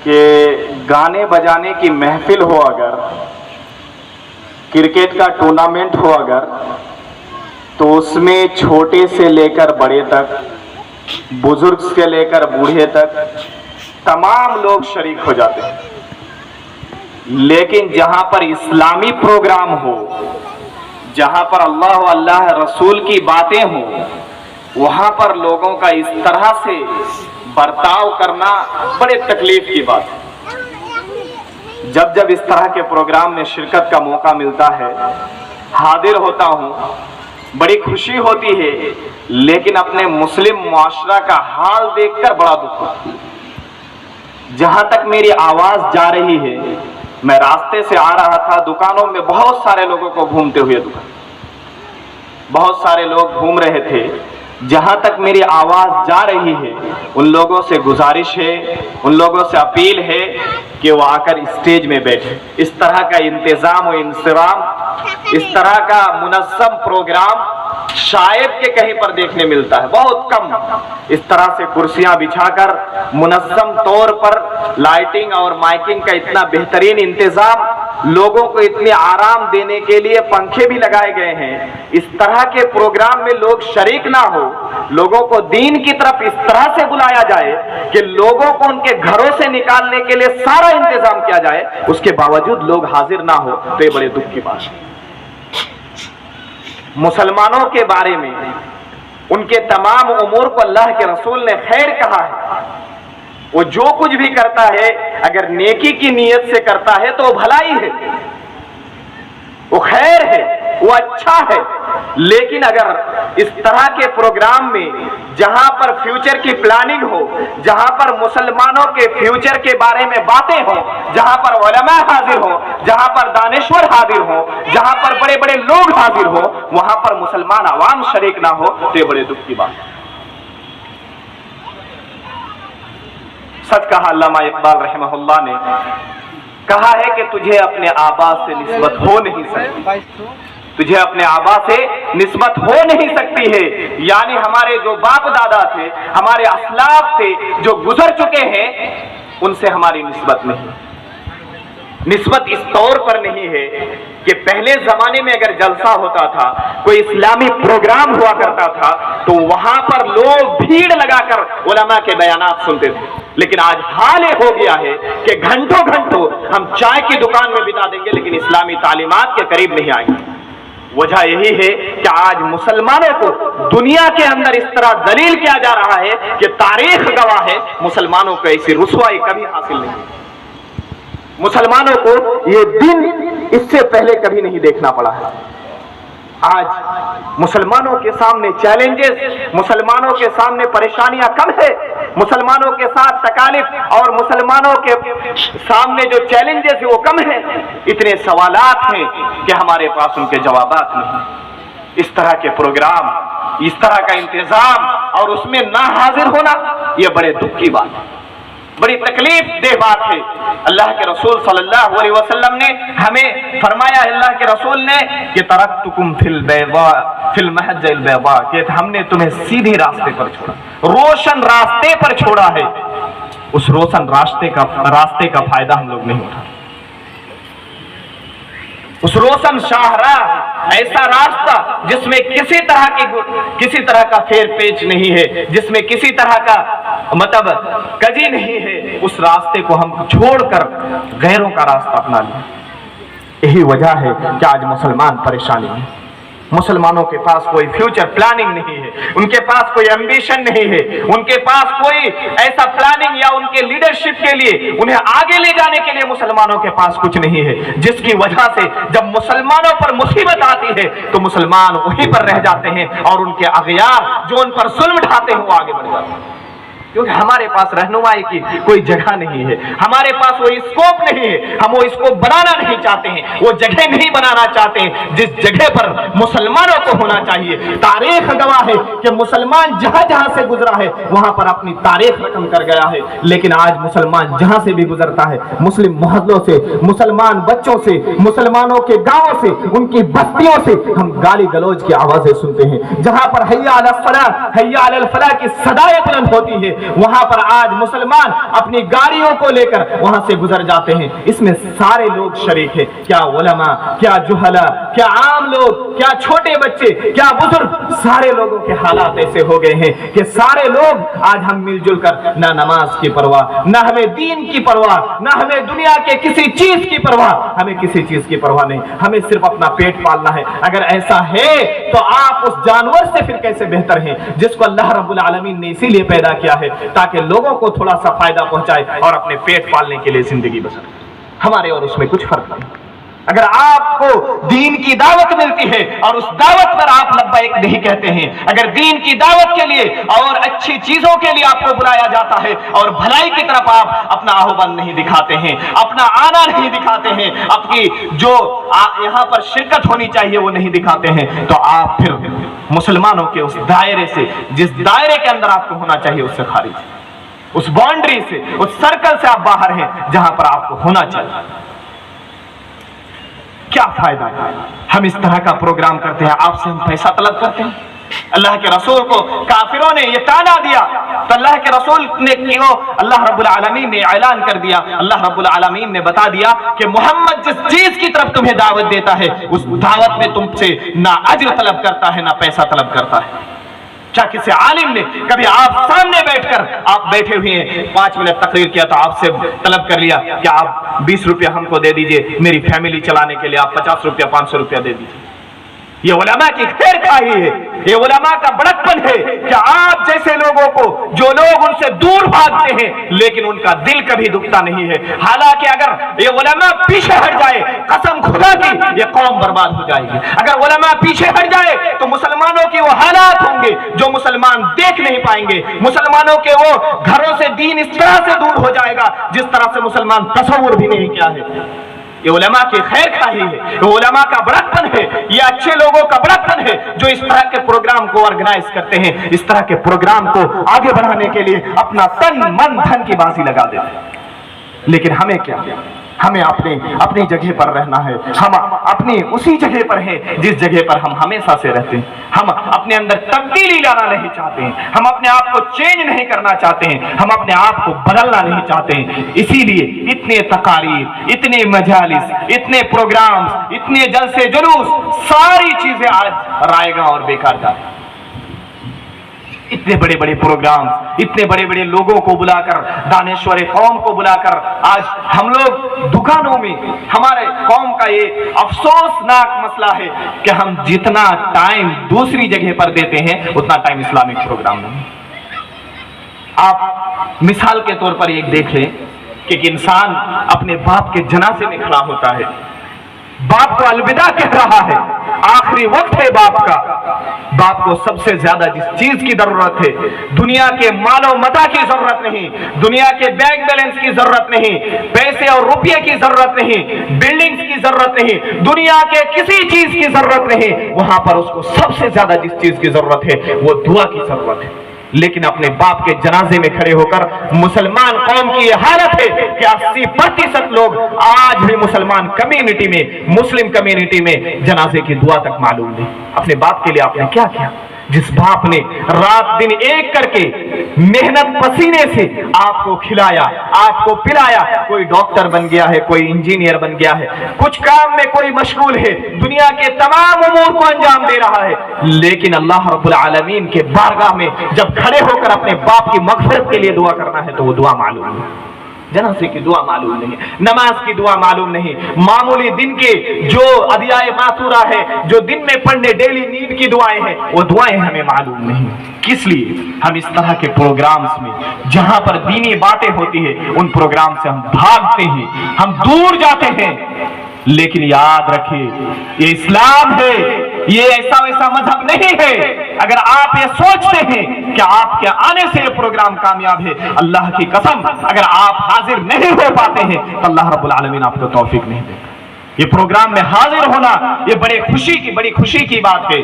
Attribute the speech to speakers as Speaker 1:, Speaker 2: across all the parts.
Speaker 1: کہ گانے بجانے کی محفل ہو، اگر کرکٹ کا ٹورنامنٹ ہو اگر، تو اس میں چھوٹے سے لے کر بڑے تک، بزرگ سے لے کر بوڑھے تک تمام لوگ شریک ہو جاتے ہیں۔ لیکن جہاں پر اسلامی پروگرام ہو، جہاں پر اللہ و اللہ رسول کی باتیں ہوں، وہاں پر لوگوں کا اس طرح سے برتاؤ کرنا بڑے تکلیف کی بات ہے۔ جب اس طرح کے پروگرام میں شرکت کا موقع ملتا ہے، حاضر ہوتا ہوں، بڑی خوشی ہوتی ہے، لیکن اپنے مسلم معاشرہ کا حال دیکھ کر بڑا دکھ ہوتا ہے۔ جہاں تک میری آواز جا رہی ہے، میں راستے سے آ رہا تھا، دکانوں میں بہت سارے لوگوں کو گھومتے ہوئے بہت سارے لوگ گھوم رہے تھے۔ جہاں تک میری آواز جا رہی ہے، ان لوگوں سے گزارش ہے، ان لوگوں سے اپیل ہے کہ وہ آ کر اسٹیج میں بیٹھے۔ اس طرح کا انتظام و انصرام، اس طرح کا منظم پروگرام شاید کہ کہیں پر دیکھنے ملتا ہے، بہت کم۔ اس طرح سے کرسیاں بچھا کر منظم طور پر لائٹنگ اور مائکنگ کا اتنا بہترین انتظام، لوگوں کو اتنے آرام دینے کے لیے پنکھے بھی لگائے گئے ہیں۔ اس طرح کے پروگرام میں لوگ شریک نہ ہو، لوگوں کو دین کی طرف اس طرح سے بلایا جائے کہ لوگوں کو ان کے گھروں سے نکالنے کے لیے سارا انتظام کیا جائے، اس کے باوجود لوگ حاضر نہ ہو، تو یہ بڑے دکھ کی بات ہے۔ مسلمانوں کے بارے میں ان کے تمام امور کو اللہ کے رسول نے خیر کہا ہے۔ وہ جو کچھ بھی کرتا ہے، اگر نیکی کی نیت سے کرتا ہے تو وہ بھلائی ہے، وہ خیر ہے، وہ اچھا ہے۔ لیکن اگر اس طرح کے پروگرام میں جہاں پر فیوچر کی پلاننگ ہو، جہاں پر مسلمانوں کے فیوچر کے بارے میں باتیں ہوں، جہاں پر علماء حاضر ہوں، جہاں پر دانشور حاضر ہوں، جہاں پر بڑے بڑے لوگ حاضر ہوں، وہاں پر مسلمان عوام شریک نہ ہو، تو یہ بڑے دکھ کی بات ہے۔ سچ کہا علامہ اقبال رحمہ اللہ نے، کہا ہے کہ تجھے اپنے آبا سے نسبت ہو نہیں سکتی، تجھے اپنے آبا سے نسبت ہو نہیں سکتی ہے، یعنی ہمارے جو باپ دادا تھے، ہمارے اسلاف تھے جو گزر چکے ہیں، ان سے ہماری نسبت نہیں۔ نسبت اس طور پر نہیں ہے کہ پہلے زمانے میں اگر جلسہ ہوتا تھا، کوئی اسلامی پروگرام ہوا کرتا تھا، تو وہاں پر لوگ بھیڑ لگا کر علماء کے بیانات سنتے تھے۔ لیکن آج حال یہ ہو گیا ہے کہ گھنٹوں ہم چائے کی دکان میں بتا دیں گے، لیکن اسلامی تعلیمات کے قریب نہیں آئیں گے۔ وجہ یہی ہے کہ آج مسلمانوں کو دنیا کے اندر اس طرح دلیل کیا جا رہا ہے کہ تاریخ گواہ ہے، مسلمانوں کو ایسی رسوائی کبھی حاصل نہیں، مسلمانوں کو یہ دن اس سے پہلے کبھی نہیں دیکھنا پڑا ہے۔ آج مسلمانوں کے سامنے چیلنجز، مسلمانوں کے سامنے پریشانیاں کم ہے، مسلمانوں کے ساتھ تکالیف اور مسلمانوں کے سامنے جو چیلنجز ہیں وہ کم ہیں۔ اتنے سوالات ہیں کہ ہمارے پاس ان کے جوابات نہیں۔ اس طرح کے پروگرام، اس طرح کا انتظام اور اس میں نہ حاضر ہونا، یہ بڑے دکھ کی بات ہے، بڑی تکلیف دہ بات ہے۔ اللہ کے رسول صلی اللہ علیہ وسلم نے ہمیں فرمایا، اللہ کے رسول نے کہ ترکتکم فی البیضاء فی المحجۃ البیضاء، کہ ہم نے تمہیں سیدھے راستے پر چھوڑا، روشن راستے پر چھوڑا ہے۔ اس روشن راستے کا فائدہ ہم لوگ نہیں اٹھا، اس روشن شاہراہ، ایسا راستہ جس میں کسی طرح کا پھیر پیچ نہیں ہے، جس میں کسی طرح کا کجی نہیں ہے، اس راستے کو ہم چھوڑ کر غیروں کا راستہ اپنا لیا۔ یہی وجہ ہے کہ آج مسلمان پریشانی میں، مسلمانوں کے پاس کوئی فیوچر پلاننگ نہیں ہے، ان کے پاس کوئی ایمبیشن نہیں ہے، ان کے پاس کوئی ایسا پلاننگ یا ان کے لیڈرشپ کے لیے انہیں آگے لے جانے کے لیے مسلمانوں کے پاس کچھ نہیں ہے، جس کی وجہ سے جب مسلمانوں پر مصیبت آتی ہے تو مسلمان وہیں پر رہ جاتے ہیں، اور ان کے اغیار جو ان پر ظلم ڈھاتے ہیں وہ آگے بڑھ جاتے ہیں، کیونکہ ہمارے پاس رہنمائی کی کوئی جگہ نہیں ہے، ہمارے پاس وہ اسکوپ نہیں ہے، ہم وہ اسکوپ بنانا نہیں چاہتے ہیں، وہ جگہ نہیں بنانا چاہتے ہیں جس جگہ پر مسلمانوں کو ہونا چاہیے۔ تاریخ گواہ ہے کہ مسلمان جہاں جہاں سے گزرا ہے وہاں پر اپنی تاریخ رقم کر گیا ہے، لیکن آج مسلمان جہاں سے بھی گزرتا ہے، مسلم محلوں سے، مسلمان بچوں سے، مسلمانوں کے گاؤں سے، ان کی بستیوں سے ہم گالی گلوچ کی آوازیں سنتے ہیں۔ جہاں پر حی علی الصلاۃ، حی علی الفلاح کی صدائیں بلند ہوتی ہے، वहां पर आज मुसलमान अपनी गाड़ियों को लेकर वहां से गुजर जाते हैं। इसमें सारे लोग शरीक हैं, क्या उलमा, क्या जुहला, क्या आम लोग, क्या छोटे बच्चे, क्या बुजुर्ग, सारे लोगों के हालात ऐसे हो गए हैं कि सारे लोग आज हम मिलजुल कर ना नमाज की परवाह, ना हमें दीन की परवाह, ना हमें दुनिया के किसी चीज की परवाह, हमें किसी चीज की परवाह नहीं, हमें सिर्फ अपना पेट पालना है। अगर ऐसा है तो आप उस जानवर से फिर कैसे बेहतर हैं जिसको अल्लाह रब्बुल आलमीन ने इसीलिए पैदा किया है ताकि लोगों को थोड़ा सा फायदा पहुंचाए और अपने पेट पालने के लिए जिंदगी बसर। हमारे और उसमें कुछ फर्क नहीं। अगर आपको दीन की दावत मिलती है और उस दावत पर आप लब्बैक नहीं कहते हैं, अगर दीन की दावत के लिए और अच्छी चीजों के लिए आपको बुलाया जाता है और भलाई की तरफ आप अपना आह्वान नहीं दिखाते हैं, अपना आना नहीं दिखाते हैं, अपनी जो यहाँ पर शिरकत होनी चाहिए वो नहीं दिखाते हैं, तो आप फिर मुसलमानों के उस दायरे से, जिस दायरे के अंदर आपको होना चाहिए उससे खारिज, उस बाउंड्री से, उस सर्कल से आप बाहर हैं जहां पर आपको होना चाहिए। क्या फायदा है हम इस तरह का प्रोग्राम करते हैं, आपसे हम पैसा तलब करते हैं। अल्लाह के रसूल को काफिरों ने ये ताना दिया तो अल्लाह के रसूल ने क्यों, अल्लाह रब्बुल आलमीन ने ऐलान कर दिया, अल्लाह रब्बुल आलमीन ने बता दिया कि मोहम्मद जिस चीज की तरफ तुम्हें दावत देता है उस दावत में तुमसे ना अज्र तलब करता है ना पैसा तलब करता है। क्या किसी आलिम ने कभी आप सामने बैठकर, आप बैठे हुए हैं 5 मिनट तकरीर किया तो आपसे तलब कर लिया कि आप 20 रुपया हमको दे दीजिए, मेरी फैमिली चलाने के लिए आप 50 रुपया 500 रुपया दे दीजिए? ये उलमा की खैर खाही है, ये उलमा का बड़कपन है कि आप जैसे लोगों को, जो लोग उनसे दूर भागते हैं लेकिन उनका दिल कभी दुखता नहीं है। हालांकि अगर ये उलमा पीछे हट जाए, कसम खुदा की ये कौम बर्बाद हो जाएगी। अगर उलमा पीछे हट जाए तो मुसलमानों की वो हालात होंगे जो मुसलमान देख नहीं पाएंगे, मुसलमानों के वो घरों से दीन इस तरह से दूर हो जाएगा जिस तरह से मुसलमान तसव्वुर भी नहीं किया है। ये उलमा की खैर खाही है, ये उलमा का बड़कपन है, ये अच्छे लोगों का बड़कपन है जो इस तरह के प्रोग्राम को ऑर्गेनाइज करते हैं, इस तरह के प्रोग्राम को आगे बढ़ाने के लिए अपना तन मन धन की बाजी लगा देते हैं। लेकिन हमें क्या, हमें अपनी जगह पर रहना है, हम अपनी उसी जगह पर हैं जिस जगह पर हम हमेशा से रहते हैं। हम अपने अंदर तब्दीली लाना नहीं चाहते हैं, हम अपने आप को चेंज नहीं करना चाहते हैं, हम अपने आप को बदलना नहीं चाहते हैं। इसीलिए इतने तकारीर, इतने मजालिस, इतने प्रोग्राम्स, इतने जलसे जुलूस, सारी चीजें आज रायगा और बेकार जा रही हैं। इतने बड़े बड़े प्रोग्राम, इतने बड़े बड़े लोगों को बुलाकर, दानेश्वर कौम को बुलाकर, आज हम लोग दुकानों में, हमारे कौम का ये अफसोसनाक मसला है कि हम जितना टाइम दूसरी जगह पर देते हैं उतना टाइम इस्लामिक प्रोग्राम में। आप मिसाल के तौर पर एक देख लें कि इंसान अपने बाप के जनाजे में खड़ा होता है, बाप को अलविदा कह रहा है, आखिरी वक्त है बाप का। बाप को सबसे ज्यादा जिस चीज की जरूरत है, दुनिया के मालो मता की जरूरत नहीं, दुनिया के बैंक बैलेंस की जरूरत नहीं, पैसे और रुपये की जरूरत नहीं, बिल्डिंग्स की जरूरत नहीं, दुनिया के किसी चीज की जरूरत नहीं, वहां पर उसको सबसे ज्यादा जिस चीज की जरूरत है वो दुआ की जरूरत है। लेकिन अपने बाप के जनाजे में खड़े होकर मुसलमान कौम की यह हालत है कि 80% लोग आज भी मुसलमान कम्युनिटी में, मुस्लिम कम्युनिटी में जनाजे की दुआ तक मालूम नहीं। अपने बाप के लिए आपने क्या किया? जिस बाप ने रात दिन एक करके मेहनत पसीने से आपको खिलाया, आपको पिलाया, कोई डॉक्टर बन गया है, कोई इंजीनियर बन गया है, कुछ काम में कोई मशगूल है, दुनिया के तमाम उमूर को अंजाम दे रहा है, लेकिन अल्लाह रब्बुल आलमीन के बारगाह में जब खड़े होकर अपने बाप की मग़फ़िरत के लिए दुआ करना है तो वो दुआ मालूम नहीं, जनाज़े की दुआ मालूम नहीं, नमाज की दुआ मालूम नहीं, मामूली दिन के जो अदियाए मासूरा है, जो दिन में पढ़ने डेली नींद की दुआएं हैं, वो दुआएं हमें मालूम नहीं। किस लिए? हम इस तरह के प्रोग्राम्स में जहां पर दीनी बातें होती है उन प्रोग्राम से हम भागते हैं, हम दूर जाते हैं। लेकिन याद रखिए ये इस्लाम है, ये ऐसा वैसा मजहब नहीं है। अगर आप ये सोचते हैं कि आपके आने से ये प्रोग्राम कामयाब है, अल्लाह की कसम अगर आप हाजिर नहीं हो पाते हैं तो अल्लाह रब्बुल आलमीन आपको तौफीक नहीं देगा। ये प्रोग्राम में हाजिर होना ये बड़ी खुशी की बात है।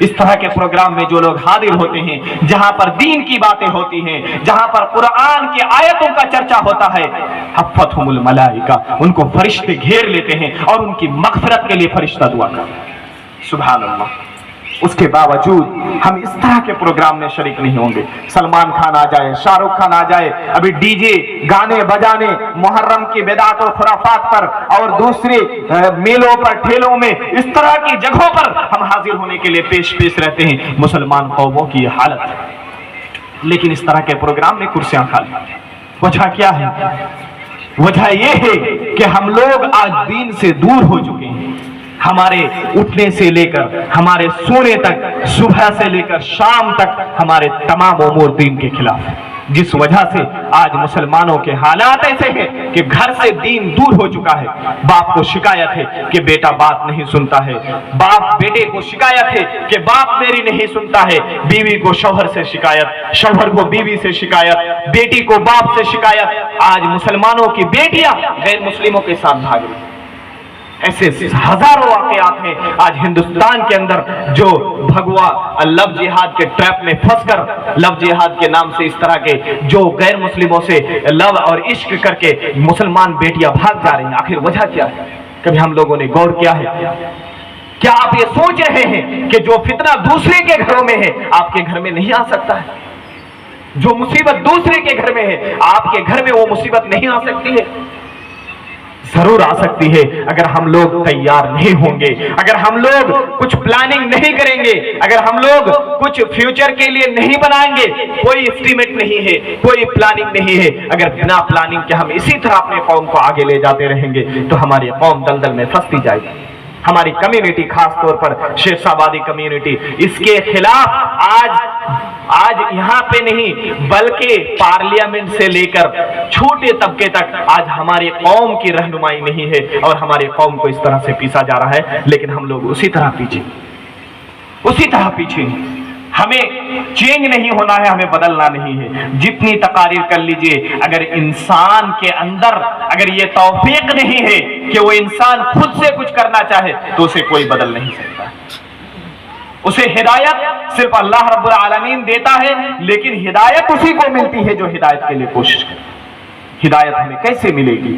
Speaker 1: इस तरह के प्रोग्राम में जो लोग हाजिर होते हैं, जहां पर दीन की बातें होती हैं, जहां पर कुरान की आयतों का चर्चा होता है, हफ़्फ़तहुमुल मलाइका, उनको फरिश्ते घेर लेते हैं और उनकी मग़फ़िरत के लिए फरिश्ता दुआ करते हैं। सुभान अल्लाह, उसके बावजूद हम इस तरह के प्रोग्राम में शरीक नहीं होंगे। सलमान खान आ जाए, शाहरुख खान आ जाए, अभी डीजे गाने बजाने मुहर्रम की बिदात और खुराफात पर और दूसरे मेलों पर, ठेलों में, इस तरह की जगहों पर हम हाजिर होने के लिए पेश रहते हैं। मुसलमान कौमों की ये हालत है। लेकिन इस तरह के प्रोग्राम में कुर्सियां खाली। वजह क्या है? वजह यह है कि हम लोग आज दीन से दूर हो चुके हैं। हमारे उठने से लेकर हमारे सोने तक, सुबह से लेकर शाम तक हमारे तमाम उमूर दीन के खिलाफ है। जिस वजह से आज मुसलमानों के हालात ऐसे हैं कि घर से दीन दूर हो चुका है। बाप को शिकायत है कि बेटा बात नहीं सुनता है, बाप बेटे को शिकायत है कि बाप मेरी नहीं सुनता है, बीवी को शौहर से शिकायत, शौहर को बीवी से शिकायत, बेटी को बाप से शिकायत। आज मुसलमानों की बेटियां गैर मुस्लिमों के साथ भाग रही। ऐसे हजारों वाकयात हैं आज हिंदुस्तान के अंदर जो भगवा लव जिहाद के ट्रैप में फंसकर, लव जिहाद के नाम से इस तरह के जो गैर मुस्लिमों से लव और इश्क करके मुसलमान बेटियां भाग जा रही हैं। आखिर वजह क्या है? कभी हम लोगों ने गौर किया है? क्या आप ये सोच रहे हैं कि जो फितना दूसरे के घरों में है आपके घर में नहीं आ सकता है? जो मुसीबत दूसरे के घर में है आपके घर में वो मुसीबत नहीं आ सकती है? जरूर आ सकती है, अगर हम लोग तैयार नहीं होंगे, अगर हम लोग कुछ प्लानिंग नहीं करेंगे, अगर हम लोग कुछ फ्यूचर के लिए नहीं बनाएंगे। कोई एस्टीमेट नहीं है, कोई प्लानिंग नहीं है। अगर बिना प्लानिंग के हम इसी तरह अपने कौम को आगे ले जाते रहेंगे तो हमारी कौम दलदल में फंसती जाएगी। हमारी कम्युनिटी, खास तौर पर शेरशाहबादी कम्युनिटी, इसके खिलाफ आज यहाँ पे नहीं बल्कि पार्लियामेंट से लेकर छोटे तबके तक आज हमारी कौम की रहनुमाई नहीं है और हमारी कौम को इस तरह से पीसा जा रहा है। लेकिन हम लोग उसी तरह पीछे हमें चेंज नहीं होना है, हमें बदलना नहीं है। जितनी तकारीर कर लीजिए, अगर इंसान के अंदर अगर ये तौफीक नहीं है कि वो इंसान खुद से कुछ करना चाहे तो उसे कोई बदल नहीं सकता। उसे हिदायत सिर्फ अल्लाह रब्बुल आलमीन देता है, लेकिन हिदायत उसी को मिलती है जो हिदायत के लिए कोशिश करे। हिदायत हमें कैसे मिलेगी?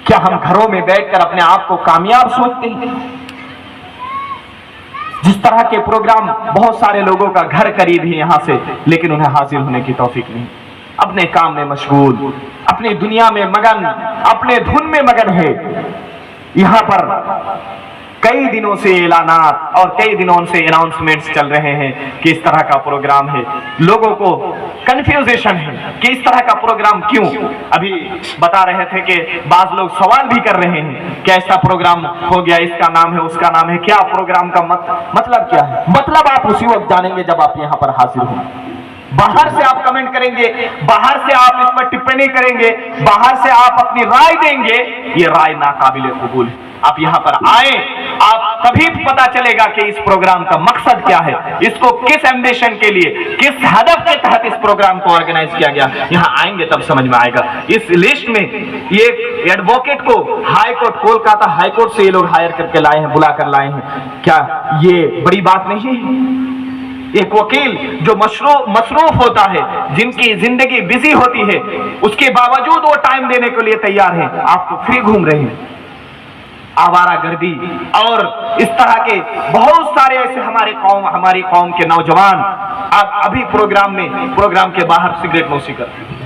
Speaker 1: क्या हम घरों में बैठकर अपने आप को कामयाब सोचते हैं? जिस तरह के प्रोग्राम, बहुत सारे लोगों का घर करीब है यहाँ से, लेकिन उन्हें हाजिर होने की तौफीक नहीं। अपने काम में मशगूल, अपनी दुनिया में मगन, अपने धुन में मगन है। यहाँ पर कई दिनों से ऐलानात और कई दिनों से अनाउंसमेंट्स चल रहे हैं कि इस तरह का प्रोग्राम है। लोगों को कंफ्यूजन है कि इस तरह का प्रोग्राम क्यों। अभी बता रहे थे कि बाज लोग सवाल भी कर रहे हैं कि ऐसा प्रोग्राम हो गया, इसका नाम है, उसका नाम है। क्या प्रोग्राम का मतलब क्या है? मतलब आप उसी वक्त जानेंगे जब आप यहाँ पर हाजिर हो। बाहर से आप कमेंट करेंगे, बाहर से आप इस पर टिप्पणी करेंगे, बाहर से आप अपनी राय देंगे, ये राय नाकाबिल कबूल है। आप यहाँ पर आए, आप तभी पता चलेगा कि इस प्रोग्राम का मकसद क्या है, इसको किस एम्बिशन के लिए, किस हदफ के तहत इस प्रोग्राम को ऑर्गेनाइज किया गया। यहाँ आएंगे तब समझ में आएगा। इस लिस्ट में ये एडवोकेट को high court, Kolkata high court से ये लोग हायर करके लाए हैं, बुला कर लाए हैं। क्या ये बड़ी बात नहीं है? एक वकील जो मसरूफ होता है, जिनकी जिंदगी बिजी होती है, उसके बावजूद वो टाइम देने के लिए तैयार है। आप तो फ्री घूम रहे हैं। आवारागर्दी और इस तरह के बहुत सारे ऐसे हमारी कौम के नौजवान आप अभी प्रोग्राम के बाहर सिगरेट नोशी करते हैं।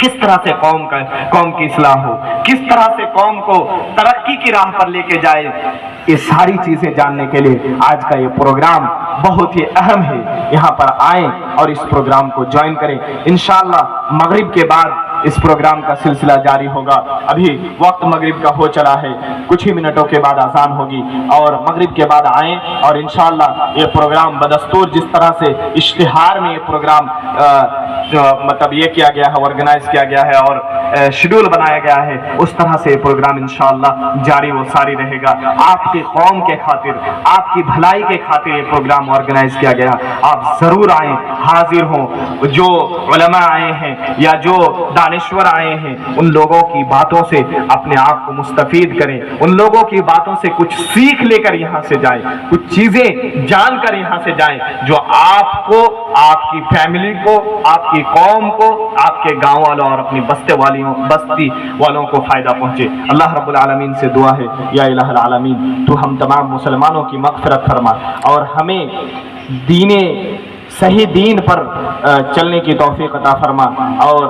Speaker 1: किस तरह से कौम की इस्लाह हो, किस तरह से कौम को तरक्की की राह पर लेके जाए, ये सारी चीजें जानने के लिए आज का ये प्रोग्राम बहुत ही अहम है। यहाँ पर आएं और इस प्रोग्राम को ज्वाइन करें। इंशाअल्लाह मगरिब के बाद इस प्रोग्राम का सिलसिला जारी होगा। अभी वक्त मगरिब का हो चला है, कुछ ही मिनटों के बाद अजान होगी और मगरिब के बाद आएं और इंशाअल्लाह ये प्रोग्राम बदस्तूर जिस तरह से इश्तिहार में ये प्रोग्राम मतलब ये किया गया है, ऑर्गेनाइज किया गया है और शेड्यूल बनाया गया है, उस तरह से प्रोग्राम इंशाअल्लाह जारी व सारी रहेगा। आपकी कौम के खातिर, आपकी भलाई के खातिर ये प्रोग्राम ऑर्गेनाइज किया गया। आप जरूर आएं, हाजिर हों। जो उलमा आए हैं या जो دانشور آئے ہیں ان لوگوں کی باتوں سے اپنے آپ کو مستفید کریں، ان لوگوں کی باتوں سے کچھ سیکھ لے کر یہاں سے جائیں، کچھ چیزیں جان کر یہاں سے جائیں جو آپ کو، آپ کی فیملی کو، آپ کی قوم کو، آپ کے گاؤں والوں اور اپنی بستی والوں کو فائدہ پہنچے۔ اللہ رب العالمین سے دعا ہے یا الہ العالمین تو ہم تمام مسلمانوں کی مغفرت فرما اور ہمیں صحیح دین پر چلنے کی توفیق عطا فرما اور